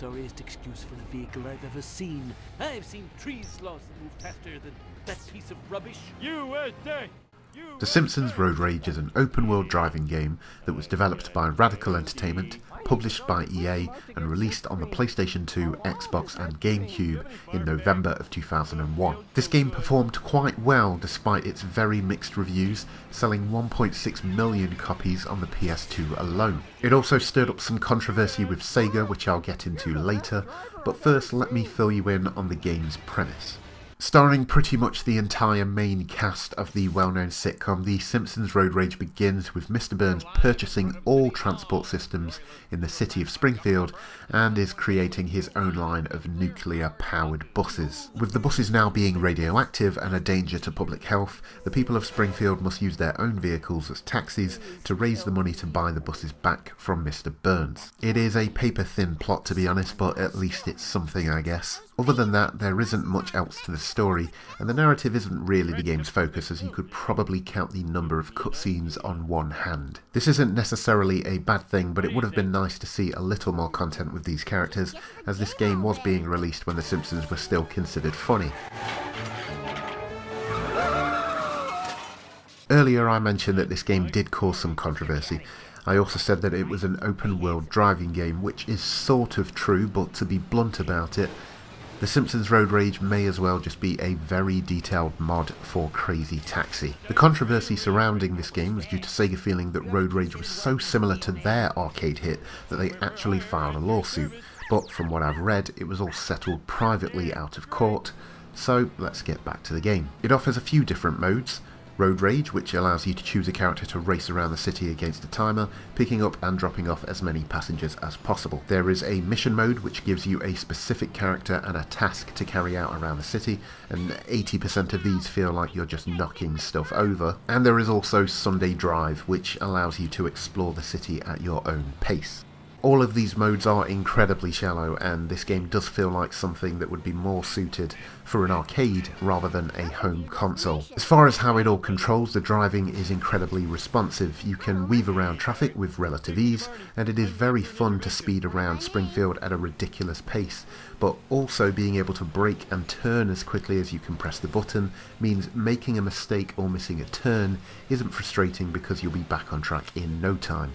sorriest excuse for a vehicle I've ever seen. I've seen tree sloths that move faster than that piece of rubbish. USA! The Simpsons Road Rage is an open-world driving game that was developed by Radical Entertainment, published by EA, and released on the PlayStation 2, Xbox and Gamecube in November of 2001. This game performed quite well despite its very mixed reviews, selling 1.6 million copies on the PS2 alone. It also stirred up some controversy with Sega, which I'll get into later, but first let me fill you in on the game's premise. Starring pretty much the entire main cast of the well-known sitcom, The Simpsons Road Rage begins with Mr. Burns purchasing all transport systems in the city of Springfield and is creating his own line of nuclear-powered buses. With the buses now being radioactive and a danger to public health, the people of Springfield must use their own vehicles as taxis to raise the money to buy the buses back from Mr. Burns. It is a paper-thin plot, to be honest, but at least it's something, I guess. Other than that, there isn't much else to the story, and the narrative isn't really the game's focus, as you could probably count the number of cutscenes on one hand. This isn't necessarily a bad thing, but it would have been nice to see a little more content with these characters, as this game was being released when The Simpsons were still considered funny. Earlier I mentioned that this game did cause some controversy. I also said that it was an open-world driving game, which is sort of true, but to be blunt about it, The Simpsons Road Rage may as well just be a very detailed mod for Crazy Taxi. The controversy surrounding this game was due to Sega feeling that Road Rage was so similar to their arcade hit that they actually filed a lawsuit, but from what I've read, it was all settled privately out of court, so let's get back to the game. It offers a few different modes. Road Rage, which allows you to choose a character to race around the city against a timer, picking up and dropping off as many passengers as possible. There is a mission mode, which gives you a specific character and a task to carry out around the city, and 80% of these feel like you're just knocking stuff over. And there is also Sunday Drive, which allows you to explore the city at your own pace. All of these modes are incredibly shallow, and this game does feel like something that would be more suited for an arcade rather than a home console. As far as how it all controls, the driving is incredibly responsive. You can weave around traffic with relative ease, and it is very fun to speed around Springfield at a ridiculous pace, but also being able to brake and turn as quickly as you can press the button means making a mistake or missing a turn isn't frustrating because you'll be back on track in no time.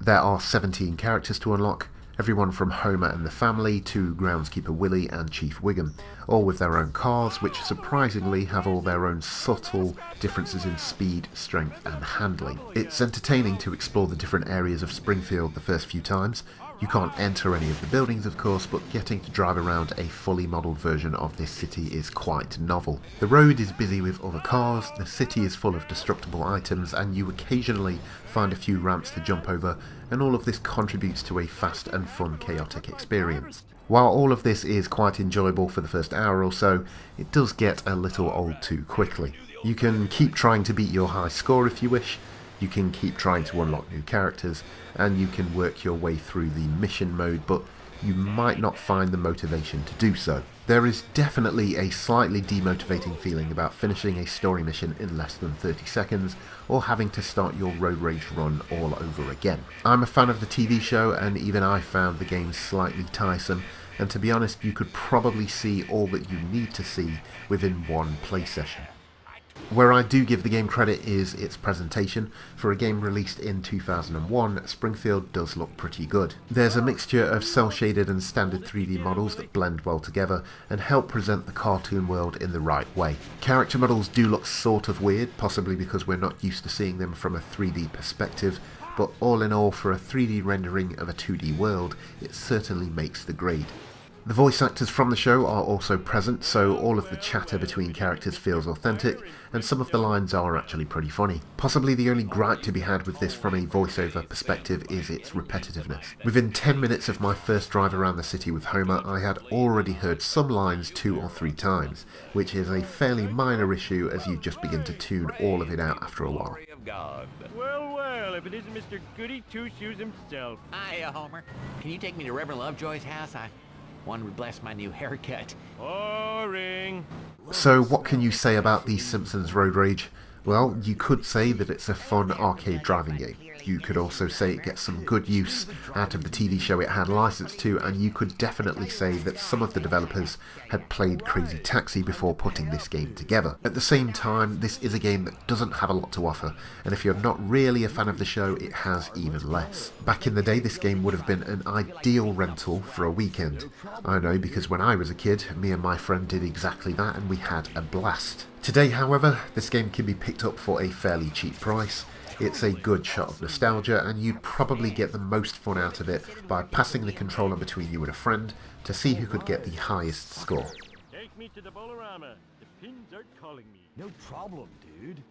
There are 17 characters to unlock, everyone from Homer and the family to Groundskeeper Willie and Chief Wiggum, all with their own cars, which surprisingly have all their own subtle differences in speed, strength and handling. It's entertaining to explore the different areas of Springfield the first few times. You can't enter any of the buildings, of course, but getting to drive around a fully modelled version of this city is quite novel. The road is busy with other cars, the city is full of destructible items, and you occasionally find a few ramps to jump over, and all of this contributes to a fast and fun chaotic experience. While all of this is quite enjoyable for the first hour or so, it does get a little old too quickly. You can keep trying to beat your high score if you wish, you can keep trying to unlock new characters, and you can work your way through the mission mode, but you might not find the motivation to do so. There is definitely a slightly demotivating feeling about finishing a story mission in less than 30 seconds, or having to start your Road Rage run all over again. I'm a fan of the TV show, and even I found the game slightly tiresome, and to be honest, you could probably see all that you need to see within one play session. Where I do give the game credit is its presentation. For a game released in 2001, Springfield does look pretty good. There's a mixture of cel-shaded and standard 3D models that blend well together and help present the cartoon world in the right way. Character models do look sort of weird, possibly because we're not used to seeing them from a 3D perspective, but all in all, for a 3D rendering of a 2D world, it certainly makes the grade. The voice actors from the show are also present, so all of the chatter between characters feels authentic, and some of the lines are actually pretty funny. Possibly the only gripe to be had with this from a voiceover perspective is its repetitiveness. Within 10 minutes of my first drive around the city with Homer, I had already heard some lines 2 or 3 times, which is a fairly minor issue as you just begin to tune all of it out after a while. Well, well, if it isn't Mr. Goody Two-Shoes himself. Hiya, Homer. Can you take me to Reverend Lovejoy's house? I wanted to bless my new haircut. Boring. So what can you say about the Simpsons Road Rage? Well, you could say that it's a fun arcade driving game. You could also say it gets some good use out of the TV show it had license to, and you could definitely say that some of the developers had played Crazy Taxi before putting this game together. At the same time, this is a game that doesn't have a lot to offer, and if you're not really a fan of the show, it has even less. Back in the day, this game would have been an ideal rental for a weekend. I know, because when I was a kid, me and my friend did exactly that, and we had a blast. Today, however, this game can be picked up for a fairly cheap price. It's a good shot of nostalgia, and you'd probably get the most fun out of it by passing the controller between you and a friend to see who could get the highest score. Take me to the Bolorama. The pins are calling me. No problem, dude.